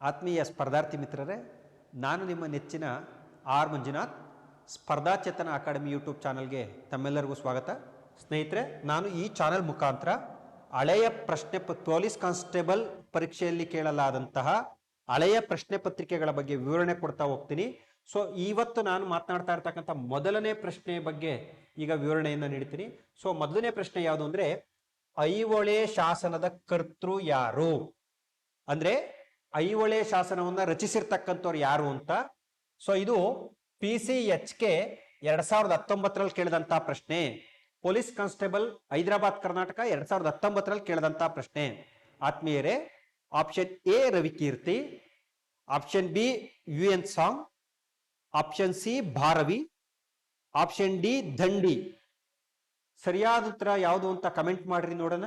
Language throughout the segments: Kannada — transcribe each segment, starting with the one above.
ಆತ್ಮೀಯ ಸ್ಪರ್ಧಾರ್ಥಿ ಮಿತ್ರರೇ, ನಾನು ನಿಮ್ಮ ನೆಚ್ಚಿನ ಆರ್ ಮಂಜುನಾಥ್. ಸ್ಪರ್ಧಾಚೇತನ ಅಕಾಡೆಮಿ ಯೂಟ್ಯೂಬ್ ಚಾನಲ್ಗೆ ತಮ್ಮೆಲ್ಲರಿಗೂ ಸ್ವಾಗತ. ಸ್ನೇಹಿತರೆ, ನಾನು ಈ ಚಾನಲ್ ಮುಖಾಂತರ ಹಳೆಯ ಪೊಲೀಸ್ ಕಾನ್ಸ್ಟೇಬಲ್ ಪರೀಕ್ಷೆಯಲ್ಲಿ ಕೇಳಲಾದಂತಹ ಹಳೆಯ ಪ್ರಶ್ನೆ ಪತ್ರಿಕೆಗಳ ಬಗ್ಗೆ ವಿವರಣೆ ಕೊಡ್ತಾ ಹೋಗ್ತೀನಿ. ಸೊ ಇವತ್ತು ನಾನು ಮಾತನಾಡ್ತಾ ಇರ್ತಕ್ಕಂಥ ಮೊದಲನೇ ಪ್ರಶ್ನೆ ಬಗ್ಗೆ ಈಗ ವಿವರಣೆಯನ್ನು ನೀಡ್ತೀನಿ. ಸೊ ಮೊದಲನೇ ಪ್ರಶ್ನೆ ಯಾವುದು ಅಂದ್ರೆ, ಐಹೊಳೆ ಶಾಸನದ ಕರ್ತೃ ಯಾರು? ಅಂದ್ರೆ ಐಹೊಳೆ ಶಾಸನವನ್ನ ರಚಿಸಿರ್ತಕ್ಕಂಥವ್ರು ಯಾರು ಅಂತ. ಸೊ ಇದು PCHK 2019 ಕೇಳಿದಂತಹ ಪ್ರಶ್ನೆ. ಪೊಲೀಸ್ ಕಾನ್ಸ್ಟೇಬಲ್ ಹೈದರಾಬಾದ್ ಕರ್ನಾಟಕ 2019 ಕೇಳಿದಂತಹ ಪ್ರಶ್ನೆ. ಆತ್ಮೀಯರೇ, option A Ravikirti, option B UN song, option C Bharavi, option D ದಂಡಿ. ಸರಿಯಾದ ಉತ್ತರ ಯಾವುದು ಅಂತ ಕಮೆಂಟ್ ಮಾಡ್ರಿ ನೋಡೋಣ.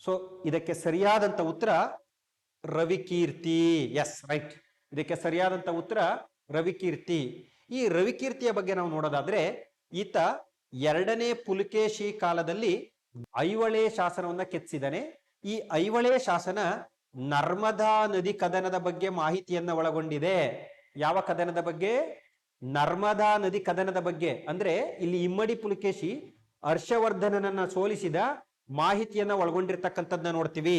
ಸೊ ಇದಕ್ಕೆ ಸರಿಯಾದಂತ ಉತ್ತರ ರವಿಕೀರ್ತಿ. S, right. ಇದಕ್ಕೆ ಸರಿಯಾದಂತ ಉತ್ತರ ರವಿಕೀರ್ತಿ. ಈ ರವಿಕೀರ್ತಿಯ ಬಗ್ಗೆ ನಾವು ನೋಡೋದಾದ್ರೆ, ಈತ ಎರಡನೇ ಪುಲಕೇಶಿ ಕಾಲದಲ್ಲಿ ಐಹೊಳೆ ಶಾಸನವನ್ನ ಕೆತ್ತಿಸಿದಾನೆ. ಈ ಐಹೊಳೆ ಶಾಸನ ನರ್ಮದಾ ನದಿ ಕದನದ ಬಗ್ಗೆ ಮಾಹಿತಿಯನ್ನ ಒಳಗೊಂಡಿದೆ. ಯಾವ ಕದನದ ಬಗ್ಗೆ? ನರ್ಮದಾ ನದಿ ಕದನದ ಬಗ್ಗೆ. ಅಂದ್ರೆ ಇಲ್ಲಿ ಇಮ್ಮಡಿ ಪುಲಕೇಶಿ ಹರ್ಷವರ್ಧನನನ್ನ ಸೋಲಿಸಿದ ಮಾಹಿತಿಯನ್ನ ಒಳಗೊಂಡಿರ್ತಕ್ಕಂಥದ್ದನ್ನ ನೋಡ್ತೀವಿ.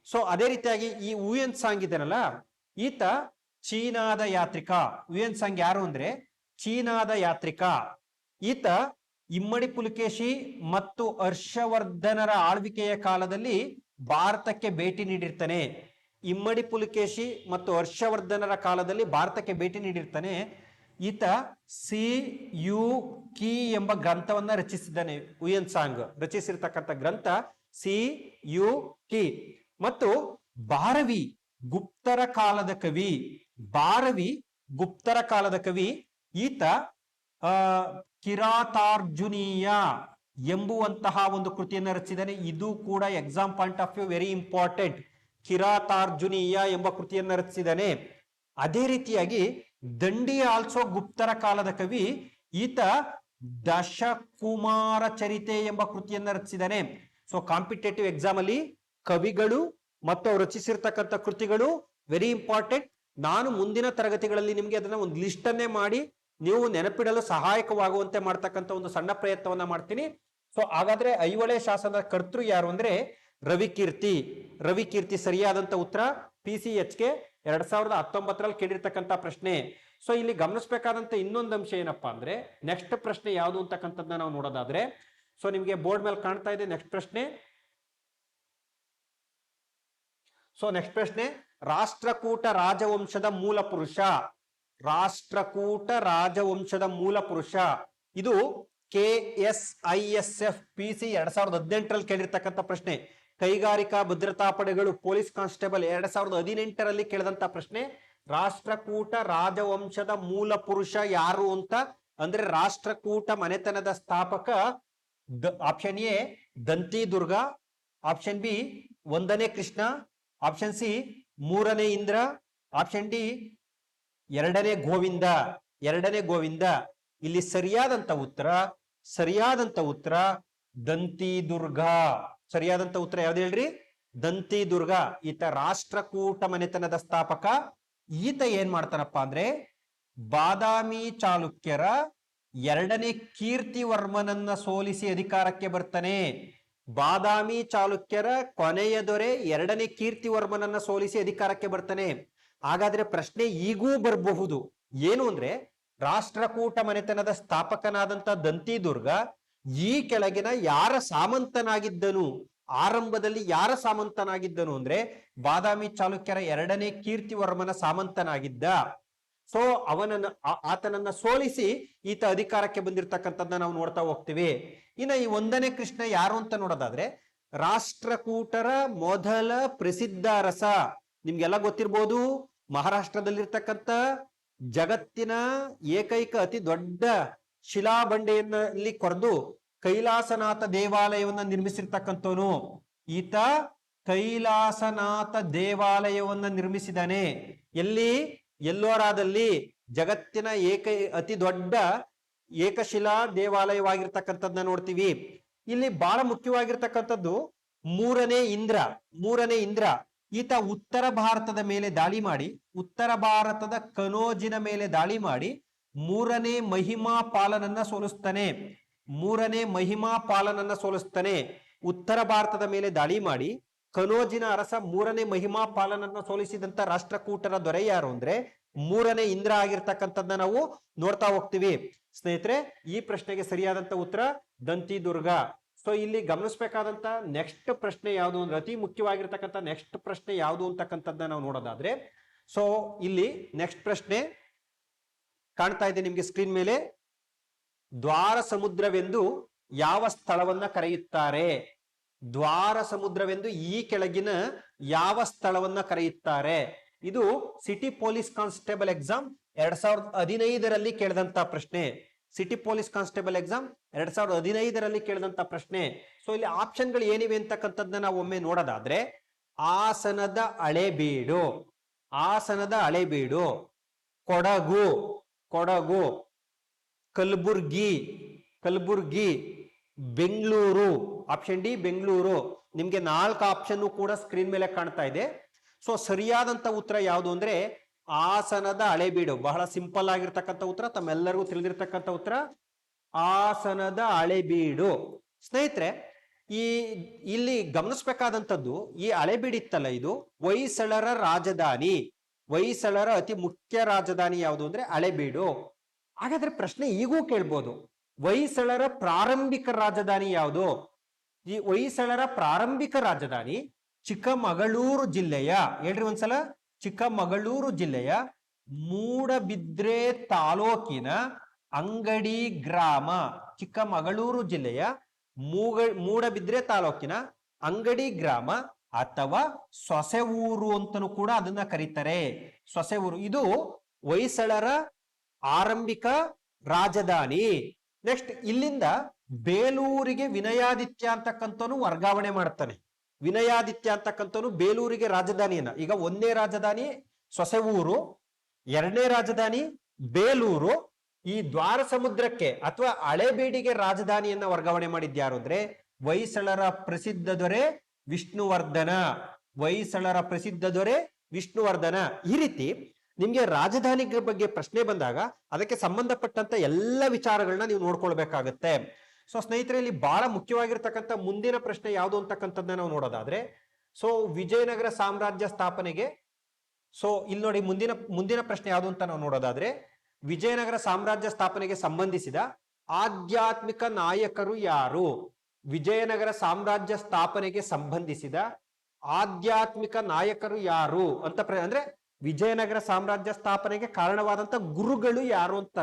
ಸೊ ಅದೇ ರೀತಿಯಾಗಿ ಈ UN ಸಾಂಗ್ ಇದೆನಲ್ಲ, ಈತ ಚೀನಾದ ಯಾತ್ರಿಕ. UN ಸಾಂಗ್ ಯಾರು ಅಂದ್ರೆ ಚೀನಾದ ಯಾತ್ರಿಕ. ಈತ ಇಮ್ಮಡಿ ಪುಲಕೇಶಿ ಮತ್ತು ಹರ್ಷವರ್ಧನರ ಆಳ್ವಿಕೆಯ ಕಾಲದಲ್ಲಿ ಭಾರತಕ್ಕೆ ಭೇಟಿ ನೀಡಿರ್ತಾನೆ. ಇಮ್ಮಡಿ ಪುಲಕೇಶಿ ಮತ್ತು ಹರ್ಷವರ್ಧನರ ಕಾಲದಲ್ಲಿ ಭಾರತಕ್ಕೆ ಭೇಟಿ ನೀಡಿರ್ತಾನೆ. ಈತ CUK ಎಂಬ ಗ್ರಂಥವನ್ನ ರಚಿಸಿದ್ದಾನೆ. UN ಸಾಂಗ್ ರಚಿಸಿರ್ತಕ್ಕಂಥ ಗ್ರಂಥ CUK. ಮತ್ತು ಭಾರವಿ ಗುಪ್ತರ ಕಾಲದ ಕವಿ. ಭಾರವಿ ಗುಪ್ತರ ಕಾಲದ ಕವಿ. ಈತ ಕಿರಾತಾರ್ಜುನೀಯ ಎಂಬುವಂತಹ ಒಂದು ಕೃತಿಯನ್ನು ರಚಿಸಿದ್ದಾನೆ. ಇದು ಕೂಡ exam point of view very important. ಕಿರಾತಾರ್ಜುನೀಯ ಎಂಬ ಕೃತಿಯನ್ನು ರಚಿಸಿದ್ದಾನೆ. ಅದೇ ರೀತಿಯಾಗಿ ದಂಡಿ ಆಲ್ಸೋ ಗುಪ್ತರ ಕಾಲದ ಕವಿ. ಈತ ದಶಕುಮಾರ ಚರಿತೆ ಎಂಬ ಕೃತಿಯನ್ನು ರಚಿಸಿದ್ದಾನೆ. ಸೊ ಕಾಂಪಿಟೇಟಿವ್ ಎಕ್ಸಾಮ್ ಅಲ್ಲಿ ಕವಿಗಳು ಮತ್ತು ಅವರು ರಚಿಸಿರ್ತಕ್ಕಂಥ ಕೃತಿಗಳು ವೆರಿ ಇಂಪಾರ್ಟೆಂಟ್. ನಾನು ಮುಂದಿನ ತರಗತಿಗಳಲ್ಲಿ ನಿಮ್ಗೆ ಅದನ್ನ ಒಂದು ಲಿಸ್ಟ್ ಅನ್ನೇ ಮಾಡಿ ನೀವು ನೆನಪಿಡಲು ಸಹಾಯಕವಾಗುವಂತೆ ಮಾಡ್ತಕ್ಕಂಥ ಒಂದು ಸಣ್ಣ ಪ್ರಯತ್ನವನ್ನ ಮಾಡ್ತೀನಿ. ಸೊ ಹಾಗಾದ್ರೆ ಐಹೊಳೆ ಶಾಸನದ ಕರ್ತೃ ಯಾರು ಅಂದ್ರೆ ರವಿಕೀರ್ತಿ. ರವಿಕೀರ್ತಿ ಸರಿಯಾದಂತ ಉತ್ತರ. PCHK 2019 ಕೇಳಿರ್ತಕ್ಕಂಥ ಪ್ರಶ್ನೆ. ಸೊ ಇಲ್ಲಿ ಗಮನಿಸಬೇಕಾದಂತ ಇನ್ನೊಂದು ಅಂಶ ಏನಪ್ಪಾ ಅಂದ್ರೆ, ನೆಕ್ಸ್ಟ್ ಪ್ರಶ್ನೆ ಯಾವುದು ಅಂತಕ್ಕಂಥದ್ದನ್ನ ನಾವು ನೋಡೋದಾದ್ರೆ, ಸೊ ನಿಮ್ಗೆ ಬೋರ್ಡ್ ಮೇಲೆ ಕಾಣ್ತಾ ಇದೆ ನೆಕ್ಸ್ಟ್ ಪ್ರಶ್ನೆ. ಸೊ ನೆಕ್ಸ್ಟ್ ಪ್ರಶ್ನೆ, ರಾಷ್ಟ್ರಕೂಟ ರಾಜವಂಶದ ಮೂಲ ಪುರುಷ. ರಾಷ್ಟ್ರಕೂಟ ರಾಜವಂಶದ ಮೂಲ ಪುರುಷ. ಇದು KSISF PC 2018 ಕೇಳಿರ್ತಕ್ಕಂಥ ಪ್ರಶ್ನೆ. ಕೈಗಾರಿಕಾ ಭದ್ರತಾ ಪಡೆಗಳು ಪೊಲೀಸ್ ಕಾನ್ಸ್ಟೇಬಲ್ 2018 ಕೇಳಿದಂತ ಪ್ರಶ್ನೆ. ರಾಷ್ಟ್ರಕೂಟ ರಾಜವಂಶದ ಮೂಲ ಪುರುಷ ಯಾರು ಅಂತ ಅಂದ್ರೆ ರಾಷ್ಟ್ರಕೂಟ ಮನೆತನದ ಸ್ಥಾಪಕ option A Danti Durga, option B 1ನೇ ಕೃಷ್ಣ, ಆಪ್ಷನ್ ಸಿ 3ನೇ ಇಂದ್ರ, ಆಪ್ಷನ್ ಡಿ 2ನೇ ಗೋವಿಂದ. 2ನೇ ಗೋವಿಂದ. ಇಲ್ಲಿ ಸರಿಯಾದಂತ ಉತ್ತರ ದಂತಿ ದುರ್ಗ. ಸರಿಯಾದಂತ ಉತ್ತರ ಯಾವ್ದು ಹೇಳ್ರಿ? ದಂತಿ ದುರ್ಗ. ಈತ ರಾಷ್ಟ್ರಕೂಟ ಮನೆತನದ ಸ್ಥಾಪಕ. ಈತ ಏನ್ ಮಾಡ್ತಾನಪ್ಪ ಅಂದ್ರೆ ಬಾದಾಮಿ ಚಾಲುಕ್ಯರ 2ನೇ ಕೀರ್ತಿವರ್ಮನನ್ನ ಸೋಲಿಸಿ ಅಧಿಕಾರಕ್ಕೆ ಬರ್ತಾನೆ. ಬಾದಾಮಿ ಚಾಲುಕ್ಯರ ಕೊನೆಯ ದೊರೆ 2ನೇ ಕೀರ್ತಿವರ್ಮನನ್ನ ಸೋಲಿಸಿ ಅಧಿಕಾರಕ್ಕೆ ಬರ್ತಾನೆ. ಹಾಗಾದ್ರೆ ಪ್ರಶ್ನೆ ಈಗೂ ಬರಬಹುದು. ಏನು ಅಂದ್ರೆ, ರಾಷ್ಟ್ರಕೂಟ ಮನೆತನದ ಸ್ಥಾಪಕನಾದಂತ ದಂತಿ ದುರ್ಗ ಈ ಕೆಳಗಿನ ಯಾರ ಸಾಮಂತನಾಗಿದ್ದನು? ಆರಂಭದಲ್ಲಿ ಯಾರ ಸಾಮಂತನಾಗಿದ್ದನು ಅಂದ್ರೆ ಬಾದಾಮಿ ಚಾಲುಕ್ಯರ 2ನೇ ಕೀರ್ತಿವರ್ಮನ ಸಾಮಂತನಾಗಿದ್ದ. ಸೊ ಆತನನ್ನ ಸೋಲಿಸಿ ಈತ ಅಧಿಕಾರಕ್ಕೆ ಬಂದಿರತಕ್ಕಂಥದ್ದನ್ನ ನಾವು ನೋಡ್ತಾ ಹೋಗ್ತೀವಿ. ಇನ್ನ ಈ 1ನೇ ಕೃಷ್ಣ ಯಾರು ಅಂತ ನೋಡೋದಾದ್ರೆ ರಾಷ್ಟ್ರಕೂಟರ ಮೊದಲ ಪ್ರಸಿದ್ಧ ಅರಸ. ನಿಮ್ಗೆಲ್ಲ ಗೊತ್ತಿರ್ಬೋದು, ಮಹಾರಾಷ್ಟ್ರದಲ್ಲಿರ್ತಕ್ಕಂಥ ಜಗತ್ತಿನ ಏಕೈಕ ಅತಿ ದೊಡ್ಡ ಶಿಲಾಬಂಡೆಯಲ್ಲಿ ಕೊರೆದು ಕೈಲಾಸನಾಥ ದೇವಾಲಯವನ್ನ ನಿರ್ಮಿಸಿರ್ತಕ್ಕಂಥವನು ಈತ. ಕೈಲಾಸನಾಥ ದೇವಾಲಯವನ್ನ ನಿರ್ಮಿಸಿದಾನೆ. ಎಲ್ಲಿ? ಎಲ್ಲೋರಾದಲ್ಲಿ. ಜಗತ್ತಿನ ಅತಿ ದೊಡ್ಡ ಏಕಶಿಲಾ ದೇವಾಲಯವಾಗಿರ್ತಕ್ಕಂಥದ್ದನ್ನ ನೋಡ್ತೀವಿ. ಇಲ್ಲಿ ಬಹಳ ಮುಖ್ಯವಾಗಿರ್ತಕ್ಕಂಥದ್ದು 3ನೇ ಇಂದ್ರ. ಈತ ಉತ್ತರ ಭಾರತದ ಮೇಲೆ ದಾಳಿ ಮಾಡಿ, ಉತ್ತರ ಭಾರತದ ಕನೋಜಿನ ಮೇಲೆ ದಾಳಿ ಮಾಡಿ ಮೂರನೇ ಮಹಿಮಾಪಾಲನನ್ನ ಸೋಲಿಸ್ತಾನೆ. ಮೂರನೇ ಮಹಿಮಾಪಾಲನನ್ನ ಸೋಲಿಸ್ತಾನೆ. ಉತ್ತರ ಭಾರತದ ಮೇಲೆ ದಾಳಿ ಮಾಡಿ ಕನೋಜಿನ ಅರಸ ಮೂರನೇ ಮಹಿಮಾಪಾಲನನ್ನ ಸೋಲಿಸಿದಂತ ರಾಷ್ಟ್ರಕೂಟರ ದೊರೆ ಯಾರು ಅಂದ್ರೆ ಮೂರನೇ ಇಂದ್ರ ಆಗಿರ್ತಕ್ಕಂಥದ್ದನ್ನ ನಾವು ನೋಡ್ತಾ ಹೋಗ್ತೀವಿ. ಸ್ನೇಹಿತರೆ, ಈ ಪ್ರಶ್ನೆಗೆ ಸರಿಯಾದಂತ ಉತ್ತರ ದಂತಿದುರ್ಗ. ಸೊ ಇಲ್ಲಿ ಗಮನಿಸಬೇಕಾದಂತ ನೆಕ್ಸ್ಟ್ ಪ್ರಶ್ನೆ ಯಾವುದು ಅಂದ್ರೆ, ಅತಿ ಮುಖ್ಯವಾಗಿರ್ತಕ್ಕಂಥ ನೆಕ್ಸ್ಟ್ ಪ್ರಶ್ನೆ ಯಾವುದು ಅಂತಕ್ಕಂಥದ್ದನ್ನ ನಾವು ನೋಡೋದಾದ್ರೆ, ಸೊ ಇಲ್ಲಿ ನೆಕ್ಸ್ಟ್ ಪ್ರಶ್ನೆ ಕಾಣ್ತಾ ಇದೆ ನಿಮ್ಗೆ ಸ್ಕ್ರೀನ್ ಮೇಲೆ. ದ್ವಾರ ಸಮುದ್ರವೆಂದು ಯಾವ ಸ್ಥಳವನ್ನ ಕರೆಯುತ್ತಾರೆ? ದ್ವಾರ ಸಮುದ್ರವೆಂದು ಈ ಕೆಳಗಿನ ಯಾವ ಸ್ಥಳವನ್ನ ಕರೆಯುತ್ತಾರೆ? ಇದು ಸಿಟಿ ಪೊಲೀಸ್ ಕಾನ್ಸ್ಟೇಬಲ್ ಎಕ್ಸಾಮ್ 2015ರಲ್ಲಿ ಕೇಳಿದಂತ ಪ್ರಶ್ನೆ. ಸಿಟಿ ಪೊಲೀಸ್ ಕಾನ್ಸ್ಟೇಬಲ್ ಎಕ್ಸಾಮ್ 2015ರಲ್ಲಿ ಕೇಳಿದಂತ ಪ್ರಶ್ನೆ. ಸೊ ಇಲ್ಲಿ ಆಪ್ಷನ್ಗಳು ಏನಿವೆ ಅಂತಕ್ಕಂಥದ್ದನ್ನ ನಾವು ಒಮ್ಮೆ ನೋಡೋದಾದ್ರೆ, ಹಾಸನದ ಹಳೇಬೀಡು, ಹಾಸನದ ಹಳೇಬೀಡು, ಕೊಡಗು, ಕೊಡಗು, ಕಲಬುರ್ಗಿ, ಕಲಬುರ್ಗಿ, ಬೆಂಗಳೂರು. Option D Bengaluru. ನಿಮ್ಗೆ 4 ಆಪ್ಷನ್ ಕೂಡ ಸ್ಕ್ರೀನ್ ಮೇಲೆ ಕಾಣ್ತಾ ಇದೆ. ಸೊ ಸರಿಯಾದಂತ ಉತ್ತರ ಯಾವುದು ಅಂದ್ರೆ ಹಾಸನದ ಹಳೇಬೀಡು. ಬಹಳ ಸಿಂಪಲ್ ಆಗಿರ್ತಕ್ಕಂಥ ಉತ್ತರ, ತಮ್ಮೆಲ್ಲರಿಗೂ ತಿಳಿದಿರ್ತಕ್ಕಂಥ ಉತ್ತರ ಹಾಸನದ ಹಳೇಬೀಡು. ಸ್ನೇಹಿತರೆ, ಇಲ್ಲಿ ಗಮನಿಸಬೇಕಾದಂಥದ್ದು, ಈ ಹಳೇಬೀಡು ಇತ್ತಲ್ಲ, ಇದು ಹೊಯ್ಸಳರ ರಾಜಧಾನಿ. ಹೊಯ್ಸಳರ ಅತಿ ಮುಖ್ಯ ರಾಜಧಾನಿ ಯಾವುದು ಅಂದ್ರೆ ಹಳೇಬೀಡು. ಹಾಗಾದ್ರೆ ಪ್ರಶ್ನೆ ಈಗೂ ಕೇಳ್ಬೋದು, ಹೊಯ್ಸಳರ ಪ್ರಾರಂಭಿಕ ರಾಜಧಾನಿ ಯಾವುದು? ಈ ಹೊಯ್ಸಳರ ಪ್ರಾರಂಭಿಕ ರಾಜಧಾನಿ ಚಿಕ್ಕಮಗಳೂರು ಜಿಲ್ಲೆಯ, ಹೇಳ್ರಿ ಒಂದ್ಸಲ, ಚಿಕ್ಕಮಗಳೂರು ಜಿಲ್ಲೆಯ ಮೂಡಬಿದ್ರೆ ತಾಲೂಕಿನ ಅಂಗಡಿ ಗ್ರಾಮ. ಚಿಕ್ಕಮಗಳೂರು ಜಿಲ್ಲೆಯ ಮೂಡಬಿದ್ರೆ ತಾಲೂಕಿನ ಅಂಗಡಿ ಗ್ರಾಮ ಅಥವಾ ಸೊಸೆಊರು ಅಂತಲೂ ಕೂಡ ಅದನ್ನ ಕರೀತಾರೆ. ಸೊಸೆಊರು ಇದು ಹೊಯ್ಸಳರ ಆರಂಭಿಕ ರಾಜಧಾನಿ. ನೆಕ್ಸ್ಟ್ ಇಲ್ಲಿಂದ ಬೇಲೂರಿಗೆ ವಿನಯಾದಿತ್ಯ ಅಂತಕ್ಕಂಥವನು ವರ್ಗಾವಣೆ ಮಾಡ್ತಾನೆ. ವಿನಯಾದಿತ್ಯ ಅಂತಕ್ಕಂಥವನು ಬೇಲೂರಿಗೆ ರಾಜಧಾನಿಯನ್ನ, ಈಗ 1ನೇ ರಾಜಧಾನಿ ಸೊಸೆಊರು, 2ನೇ ರಾಜಧಾನಿ ಬೇಲೂರು, ಈ ದ್ವಾರ ಸಮುದ್ರಕ್ಕೆ ಅಥವಾ ಹಳೇಬೀಡಿಗೆ ರಾಜಧಾನಿಯನ್ನ ವರ್ಗಾವಣೆ ಮಾಡಿದ್ಯಾರು ಅಂದ್ರೆ ಹೊಯ್ಸಳರ ಪ್ರಸಿದ್ಧ ದೊರೆ ವಿಷ್ಣುವರ್ಧನ. ಹೊಯ್ಸಳರ ಪ್ರಸಿದ್ಧ ದೊರೆ ವಿಷ್ಣುವರ್ಧನ. ಈ ರೀತಿ ನಿಮ್ಗೆ ರಾಜಧಾನಿ ಬಗ್ಗೆ ಪ್ರಶ್ನೆ ಬಂದಾಗ ಅದಕ್ಕೆ ಸಂಬಂಧಪಟ್ಟಂತ ಎಲ್ಲ ವಿಚಾರಗಳನ್ನ ನೀವು ನೋಡ್ಕೊಳ್ಬೇಕಾಗತ್ತೆ. ಸೊ ಸ್ನೇಹಿತರೆ, ಇಲ್ಲಿ ಬಹಳ ಮುಖ್ಯವಾಗಿರ್ತಕ್ಕಂಥ ಮುಂದಿನ ಪ್ರಶ್ನೆ ಯಾವುದು ಅಂತಕ್ಕಂಥದ್ದನ್ನ ನಾವು ನೋಡೋದಾದ್ರೆ, ಸೊ ವಿಜಯನಗರ ಸಾಮ್ರಾಜ್ಯ ಸ್ಥಾಪನೆಗೆ, ಸೊ ಇಲ್ಲಿ ನೋಡಿ ಮುಂದಿನ ಪ್ರಶ್ನೆ ಯಾವುದು ಅಂತ ನಾವು ನೋಡೋದಾದ್ರೆ, ವಿಜಯನಗರ ಸಾಮ್ರಾಜ್ಯ ಸ್ಥಾಪನೆಗೆ ಸಂಬಂಧಿಸಿದ ಆಧ್ಯಾತ್ಮಿಕ ನಾಯಕರು ಯಾರು? ವಿಜಯನಗರ ಸಾಮ್ರಾಜ್ಯ ಸ್ಥಾಪನೆಗೆ ಸಂಬಂಧಿಸಿದ ಆಧ್ಯಾತ್ಮಿಕ ನಾಯಕರು ಯಾರು ಅಂತ ಅಂದ್ರೆ ವಿಜಯನಗರ ಸಾಮ್ರಾಜ್ಯ ಸ್ಥಾಪನೆಗೆ ಕಾರಣವಾದಂತ ಗುರುಗಳು ಯಾರು ಅಂತ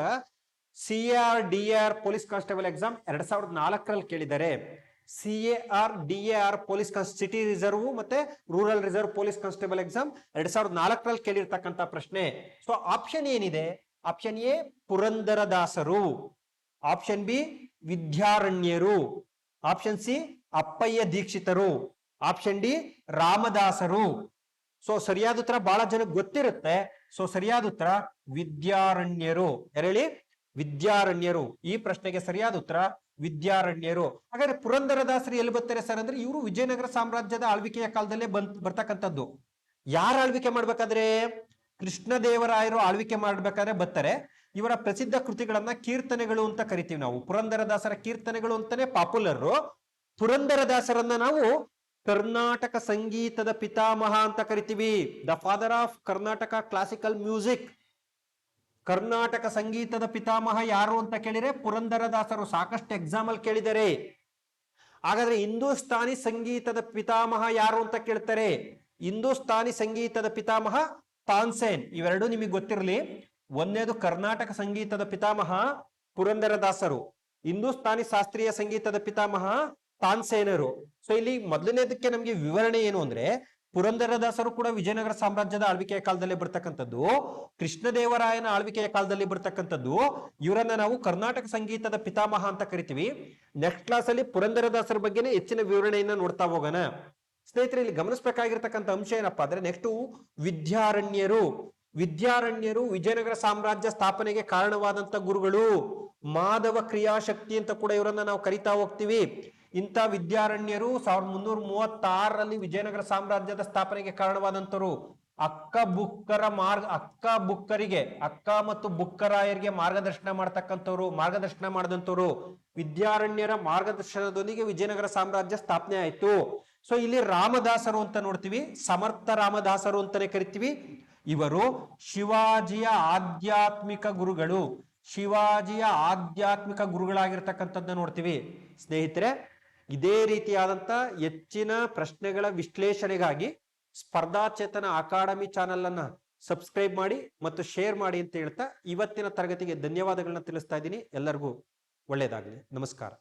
CAR-DAR ಪೊಲೀಸ್ ಕಾನ್ಸ್ಟೇಬಲ್ ಎಕ್ಸಾಮ್ 2004ರಲ್ಲಿ ಕೇಳಿದ್ದಾರೆ. CAR-DAR ಪೊಲೀಸ್ ಸಿಟಿ ರಿಸರ್ವ್ ಮತ್ತೆ rural reserve police constable exam 2004ರಲ್ಲಿ ಕೇಳಿರ್ತಕ್ಕಂಥ ಪ್ರಶ್ನೆ. ಸೊ ಆಪ್ಷನ್ ಏನಿದೆ? ಆಪ್ಷನ್ ಎ ಪುರಂದರದಾಸರು, ಆಪ್ಷನ್ ಬಿ ವಿದ್ಯಾರಣ್ಯರು, ಆಪ್ಷನ್ ಸಿ ಅಪ್ಪಯ್ಯ ದೀಕ್ಷಿತರು, ಆಪ್ಷನ್ ಡಿ ರಾಮದಾಸರು. ಸೊ ಸರಿಯಾದ ಉತ್ತರ ಬಹಳ ಜನಕ್ಕೆ ಗೊತ್ತಿರುತ್ತೆ. ಸೊ ಸರಿಯಾದ ಉತ್ತರ ವಿದ್ಯಾರಣ್ಯರು. ಹೇಳಿ, ವಿದ್ಯಾರಣ್ಯರು. ಈ ಪ್ರಶ್ನೆಗೆ ಸರಿಯಾದ ಉತ್ತರ ವಿದ್ಯಾರಣ್ಯರು. ಹಾಗಾದ್ರೆ ಪುರಂದರದಾಸರು ಎಲ್ಲಿ ಬರ್ತಾರೆ ಸರ್ ಅಂದ್ರೆ, ಇವರು ವಿಜಯನಗರ ಸಾಮ್ರಾಜ್ಯದ ಆಳ್ವಿಕೆಯ ಕಾಲದಲ್ಲೇ ಬರ್ತಕ್ಕಂಥದ್ದು. ಯಾರು ಆಳ್ವಿಕೆ ಮಾಡ್ಬೇಕಾದ್ರೆ? ಕೃಷ್ಣದೇವರಾಯರು ಆಳ್ವಿಕೆ ಮಾಡ್ಬೇಕಾದ್ರೆ ಬರ್ತಾರೆ. ಇವರ ಪ್ರಸಿದ್ಧ ಕೃತಿಗಳನ್ನ ಕೀರ್ತನೆಗಳು ಅಂತ ಕರಿತೀವಿ ನಾವು. ಪುರಂದರದಾಸರ ಕೀರ್ತನೆಗಳು ಅಂತಾನೆ ಪಾಪ್ಯುಲರ್. ಪುರಂದರದಾಸರನ್ನ ನಾವು ಕರ್ನಾಟಕ ಸಂಗೀತದ ಪಿತಾಮಹ ಅಂತ ಕರಿತೀವಿ. The father of Karnataka classical music. Karnataka ಸಂಗೀತದ ಪಿತಾಮಹ ಯಾರು ಅಂತ ಕೇಳಿದ್ರೆ ಪುರಂದರದಾಸರು. ಸಾಕಷ್ಟು ಎಕ್ಸಾಮ್ ಅಲ್ಲಿ ಕೇಳಿದರೆ. ಹಾಗಾದ್ರೆ ಹಿಂದೂಸ್ತಾನಿ ಸಂಗೀತದ ಪಿತಾಮಹ ಯಾರು ಅಂತ ಕೇಳ್ತಾರೆ. ಹಿಂದೂಸ್ತಾನಿ ಸಂಗೀತದ ಪಿತಾಮಹ ತಾನ್ಸೇನ್. ಇವೆರಡು ನಿಮಗೆ ಗೊತ್ತಿರಲಿ. ಒಂದನೇದು ಕರ್ನಾಟಕ ಸಂಗೀತದ ಪಿತಾಮಹ ಪುರಂದರದಾಸರು, ಹಿಂದೂಸ್ತಾನಿ ಶಾಸ್ತ್ರೀಯ ಸಂಗೀತದ ಪಿತಾಮಹ ತಾನ್ಸೇನರು. ಸೊ ಇಲ್ಲಿ ಮೊದಲನೇದಕ್ಕೆ ನಮ್ಗೆ ವಿವರಣೆ ಏನು ಅಂದ್ರೆ, ಪುರಂದರದಾಸರು ಕೂಡ ವಿಜಯನಗರ ಸಾಮ್ರಾಜ್ಯದ ಆಳ್ವಿಕೆಯ ಕಾಲದಲ್ಲಿ ಬರ್ತಕ್ಕಂಥದ್ದು, ಕೃಷ್ಣದೇವರಾಯನ ಆಳ್ವಿಕೆಯ ಕಾಲದಲ್ಲಿ ಬರ್ತಕ್ಕಂಥದ್ದು. ಇವರನ್ನ ನಾವು ಕರ್ನಾಟಕ ಸಂಗೀತದ ಪಿತಾಮಹ ಅಂತ ಕರಿತೀವಿ. ನೆಕ್ಸ್ಟ್ ಕ್ಲಾಸ್ ಅಲ್ಲಿ ಪುರಂದರದಾಸರ ಬಗ್ಗೆನೇ ಹೆಚ್ಚಿನ ವಿವರಣೆಯನ್ನ ನೋಡ್ತಾ ಹೋಗೋಣ. ಸ್ನೇಹಿತರೆ, ಇಲ್ಲಿ ಗಮನಿಸಬೇಕಾಗಿರ್ತಕ್ಕಂಥ ಅಂಶ ಏನಪ್ಪಾ ಅಂದ್ರೆ, ನೆಕ್ಸ್ಟ್ ವಿದ್ಯಾರಣ್ಯರು. ವಿದ್ಯಾರಣ್ಯರು ವಿಜಯನಗರ ಸಾಮ್ರಾಜ್ಯ ಸ್ಥಾಪನೆಗೆ ಕಾರಣವಾದಂತ ಗುರುಗಳು. ಮಾಧವ ಕ್ರಿಯಾಶಕ್ತಿ ಅಂತ ಕೂಡ ಇವರನ್ನ ನಾವು ಕರಿತಾ ಹೋಗ್ತೀವಿ. ಇಂಥ ವಿದ್ಯಾರಣ್ಯರು 1336ರಲ್ಲಿ ವಿಜಯನಗರ ಸಾಮ್ರಾಜ್ಯದ ಸ್ಥಾಪನೆಗೆ ಕಾರಣವಾದಂತರು. ಅಕ್ಕ ಮತ್ತು ಬುಕ್ಕರಾಯರಿಗೆ ಮಾರ್ಗದರ್ಶನ ಮಾಡಿದಂತವ್ರು ವಿದ್ಯಾರಣ್ಯರ ಮಾರ್ಗದರ್ಶನದೊಂದಿಗೆ ವಿಜಯನಗರ ಸಾಮ್ರಾಜ್ಯ ಸ್ಥಾಪನೆ ಆಯ್ತು. ಸೊ ಇಲ್ಲಿ ರಾಮದಾಸರು ಅಂತ ನೋಡ್ತೀವಿ, ಸಮರ್ಥ ರಾಮದಾಸರು ಅಂತಾನೆ ಕರಿತೀವಿ. ಇವರು ಶಿವಾಜಿಯ ಆಧ್ಯಾತ್ಮಿಕ ಗುರುಗಳಾಗಿರ್ತಕ್ಕಂಥದ್ದನ್ನ ನೋಡ್ತೀವಿ. ಸ್ನೇಹಿತರೆ, ಇದೇ ರೀತಿಯಾದಂತ ಹೆಚ್ಚಿನ ಪ್ರಶ್ನೆಗಳ ವಿಶ್ಲೇಷಣೆಗಾಗಿ ಸ್ಪರ್ಧಾ ಚೇತನ ಅಕಾಡೆಮಿ ಚಾನೆಲ್ ಅನ್ನ ಸಬ್ಸ್ಕ್ರೈಬ್ ಮಾಡಿ ಮತ್ತು ಶೇರ್ ಮಾಡಿ ಅಂತ ಹೇಳ್ತಾ ಇವತ್ತಿನ ತರಗತಿಗೆ ಧನ್ಯವಾದಗಳನ್ನ ತಿಳಿಸ್ತಾ ಇದ್ದೀನಿ. ಎಲ್ಲರಿಗೂ ಒಳ್ಳೆಯದಾಗಲಿ. ನಮಸ್ಕಾರ.